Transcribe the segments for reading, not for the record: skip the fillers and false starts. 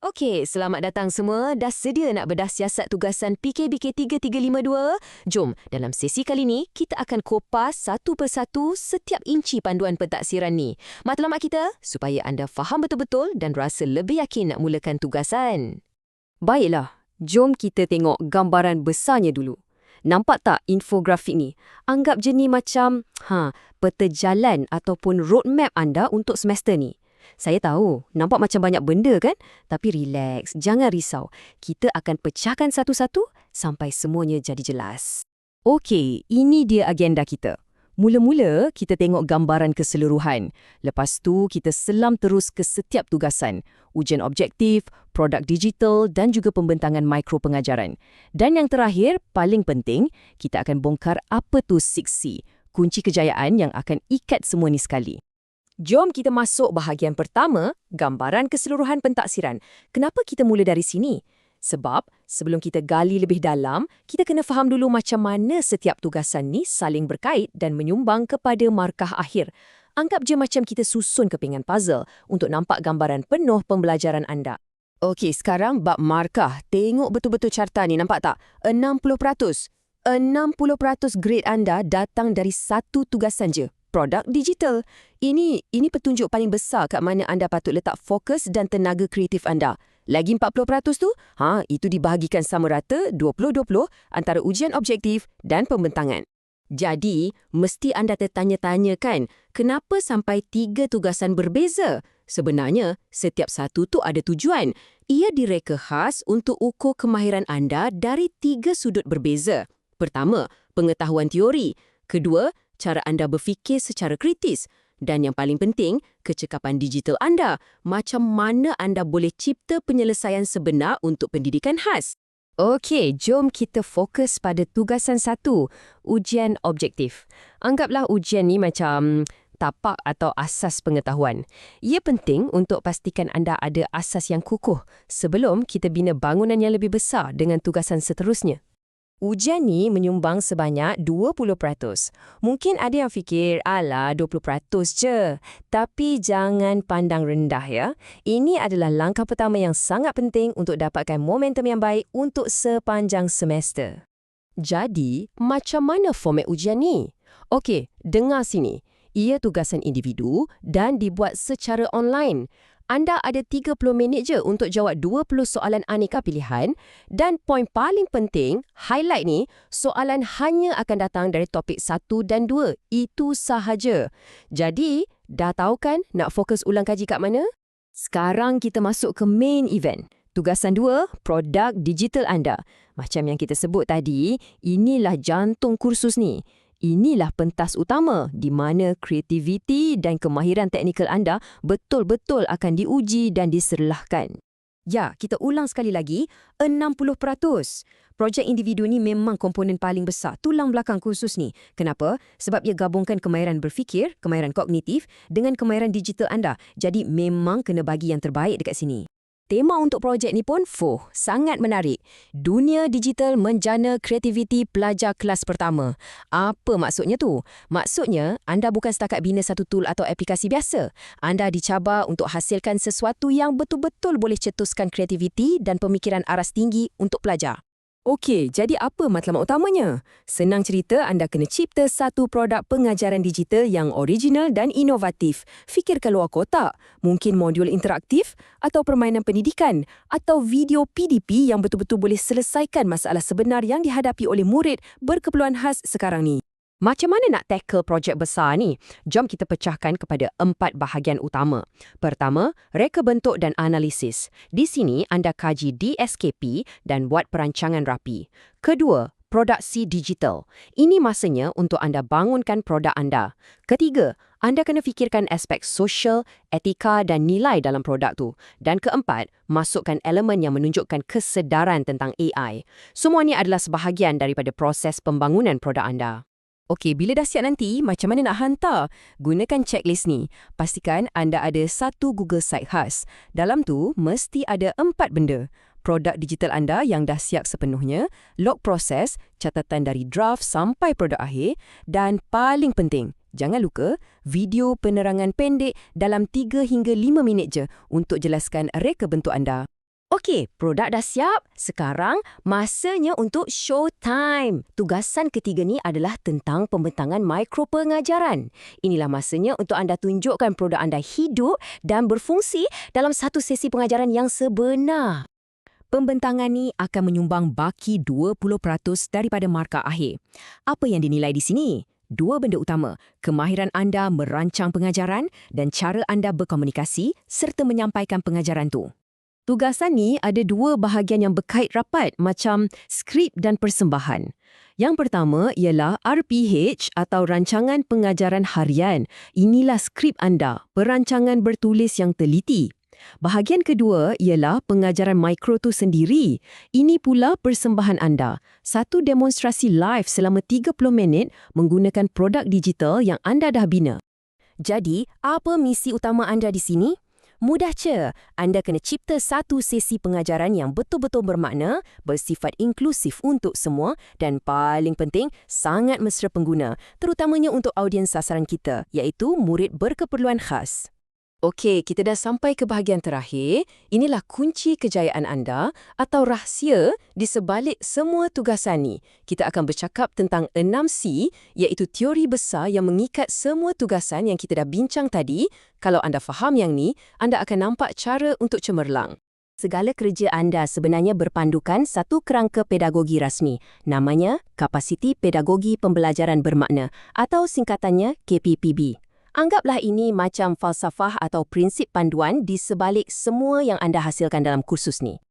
Okey, selamat datang semua. Dah sedia nak bedah siasat tugasan PKBK 3352? Jom, dalam sesi kali ni, kita akan kupas satu persatu setiap inci panduan pentaksiran ni. Matlamat kita, supaya anda faham betul-betul dan rasa lebih yakin nak mulakan tugasan. Baiklah, jom kita tengok gambaran besarnya dulu. Nampak tak infografik ni? Anggap je ni macam peta jalan ataupun roadmap anda untuk semester ni. Saya tahu, nampak macam banyak benda kan? Tapi relax, jangan risau. Kita akan pecahkan satu-satu sampai semuanya jadi jelas. Okey, ini dia agenda kita. Mula-mula, kita tengok gambaran keseluruhan. Lepas tu, kita selam terus ke setiap tugasan. Ujian objektif, produk digital dan juga pembentangan mikro pengajaran. Dan yang terakhir, paling penting, kita akan bongkar apa tu 6C, kunci kejayaan yang akan ikat semua ni sekali. Jom kita masuk bahagian pertama, gambaran keseluruhan pentaksiran. Kenapa kita mula dari sini? Sebab sebelum kita gali lebih dalam, kita kena faham dulu macam mana setiap tugasan ni saling berkait dan menyumbang kepada markah akhir. Anggap je macam kita susun kepingan puzzle untuk nampak gambaran penuh pembelajaran anda. Okey, sekarang bab markah. Tengok betul-betul carta ni, nampak tak? 60%. 60% grade anda datang dari satu tugasan je. Produk digital. Ini petunjuk paling besar kat mana anda patut letak fokus dan tenaga kreatif anda. Lagi 40% tu, itu dibahagikan sama rata 20-20 antara ujian objektif dan pembentangan. Jadi, mesti anda tertanya-tanya kan, kenapa sampai 3 tugasan berbeza? Sebenarnya, setiap satu tu ada tujuan. Ia direka khas untuk ukur kemahiran anda dari 3 sudut berbeza. Pertama, pengetahuan teori. Kedua, cara anda berfikir secara kritis. Dan yang paling penting, kecekapan digital anda. Macam mana anda boleh cipta penyelesaian sebenar untuk pendidikan khas. Okey, jom kita fokus pada tugasan 1, ujian objektif. Anggaplah ujian ni macam tapak atau asas pengetahuan. Ia penting untuk pastikan anda ada asas yang kukuh sebelum kita bina bangunan yang lebih besar dengan tugasan seterusnya. Ujian ni menyumbang sebanyak 20%. Mungkin ada yang fikir, alah 20% je. Tapi jangan pandang rendah ya. Ini adalah langkah pertama yang sangat penting untuk dapatkan momentum yang baik untuk sepanjang semester. Jadi, macam mana format ujian ni? Okey, dengar sini. Ia tugasan individu dan dibuat secara online. Anda ada 30 minit je untuk jawab 20 soalan aneka pilihan dan poin paling penting, highlight ni, soalan hanya akan datang dari topik 1 dan 2. Itu sahaja. Jadi, dah tahu kan nak fokus ulang kaji kat mana? Sekarang kita masuk ke main event. Tugasan 2, produk digital anda. Macam yang kita sebut tadi, inilah jantung kursus ni. Inilah pentas utama di mana kreativiti dan kemahiran teknikal anda betul-betul akan diuji dan diserlahkan. Ya, kita ulang sekali lagi, 60%. Projek individu ni memang komponen paling besar, tulang belakang kursus ni. Kenapa? Sebab ia gabungkan kemahiran berfikir, kemahiran kognitif dengan kemahiran digital anda. Jadi memang kena bagi yang terbaik dekat sini. Tema untuk projek ni pun sangat menarik. Dunia digital menjana kreativiti pelajar kelas pertama. Apa maksudnya tu? Maksudnya, anda bukan setakat bina satu tool atau aplikasi biasa. Anda dicabar untuk hasilkan sesuatu yang betul-betul boleh cetuskan kreativiti dan pemikiran aras tinggi untuk pelajar. Okey, jadi apa matlamat utamanya? Senang cerita, anda kena cipta satu produk pengajaran digital yang original dan inovatif. Fikir ke luar kotak. Mungkin modul interaktif atau permainan pendidikan atau video PDP yang betul-betul boleh selesaikan masalah sebenar yang dihadapi oleh murid berkeperluan khas sekarang ni. Macam mana nak tackle projek besar ni? Jom kita pecahkan kepada 4 bahagian utama. Pertama, reka bentuk dan analisis. Di sini anda kaji DSKP dan buat perancangan rapi. Kedua, produksi digital. Ini masanya untuk anda bangunkan produk anda. Ketiga, anda kena fikirkan aspek sosial, etika dan nilai dalam produk tu. Dan keempat, masukkan elemen yang menunjukkan kesedaran tentang AI. Semua ini adalah sebahagian daripada proses pembangunan produk anda. Okey, bila dah siap nanti, macam mana nak hantar? Gunakan checklist ni. Pastikan anda ada satu Google Site khas. Dalam tu, mesti ada 4 benda. Produk digital anda yang dah siap sepenuhnya, log proses, catatan dari draft sampai produk akhir, dan paling penting, jangan lupa video penerangan pendek dalam 3 hingga 5 minit je untuk jelaskan reka bentuk anda. Okey, produk dah siap. Sekarang masanya untuk showtime. Tugasan ketiga ni adalah tentang pembentangan mikropengajaran. Inilah masanya untuk anda tunjukkan produk anda hidup dan berfungsi dalam satu sesi pengajaran yang sebenar. Pembentangan ni akan menyumbang baki 20% daripada markah akhir. Apa yang dinilai di sini? Dua benda utama, kemahiran anda merancang pengajaran dan cara anda berkomunikasi serta menyampaikan pengajaran tu. Tugasan ni ada dua bahagian yang berkait rapat macam skrip dan persembahan. Yang pertama ialah RPH atau Rancangan Pengajaran Harian. Inilah skrip anda, perancangan bertulis yang teliti. Bahagian kedua ialah pengajaran mikro tu sendiri. Ini pula persembahan anda. Satu demonstrasi live selama 30 minit menggunakan produk digital yang anda dah bina. Jadi, apa misi utama anda di sini? Mudah je. Anda kena cipta satu sesi pengajaran yang betul-betul bermakna, bersifat inklusif untuk semua dan paling penting, sangat mesra pengguna, terutamanya untuk audiens sasaran kita, iaitu murid berkeperluan khas. Okey, kita dah sampai ke bahagian terakhir. Inilah kunci kejayaan anda atau rahsia di sebalik semua tugasan ni. Kita akan bercakap tentang 6C, iaitu teori besar yang mengikat semua tugasan yang kita dah bincang tadi. Kalau anda faham yang ni, anda akan nampak cara untuk cemerlang. Segala kerja anda sebenarnya berpandukan satu kerangka pedagogi rasmi. Namanya Kapasiti Pedagogi Pembelajaran Bermakna atau singkatannya KPPB. Anggaplah ini macam falsafah atau prinsip panduan di sebalik semua yang anda hasilkan dalam kursus ni.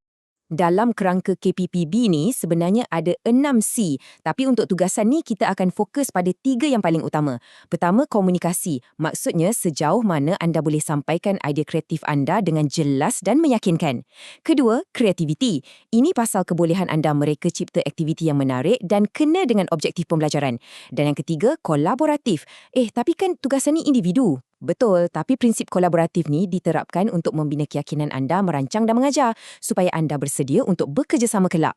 Dalam kerangka KPPB ni sebenarnya ada 6C, tapi untuk tugasan ni kita akan fokus pada 3 yang paling utama. Pertama, komunikasi. Maksudnya sejauh mana anda boleh sampaikan idea kreatif anda dengan jelas dan meyakinkan. Kedua, kreativiti. Ini pasal kebolehan anda mereka cipta aktiviti yang menarik dan kena dengan objektif pembelajaran. Dan yang ketiga, kolaboratif. Tapi kan tugasan ni individu. Betul, tapi prinsip kolaboratif ni diterapkan untuk membina keyakinan anda merancang dan mengajar supaya anda bersedia untuk bekerjasama kelak.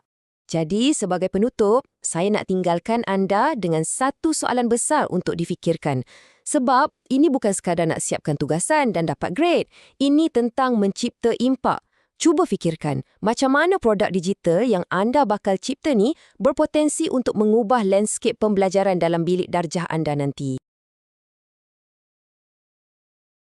Jadi, sebagai penutup, saya nak tinggalkan anda dengan satu soalan besar untuk difikirkan. Sebab, ini bukan sekadar nak siapkan tugasan dan dapat grade. Ini tentang mencipta impak. Cuba fikirkan, macam mana produk digital yang anda bakal cipta ni berpotensi untuk mengubah landscape pembelajaran dalam bilik darjah anda nanti.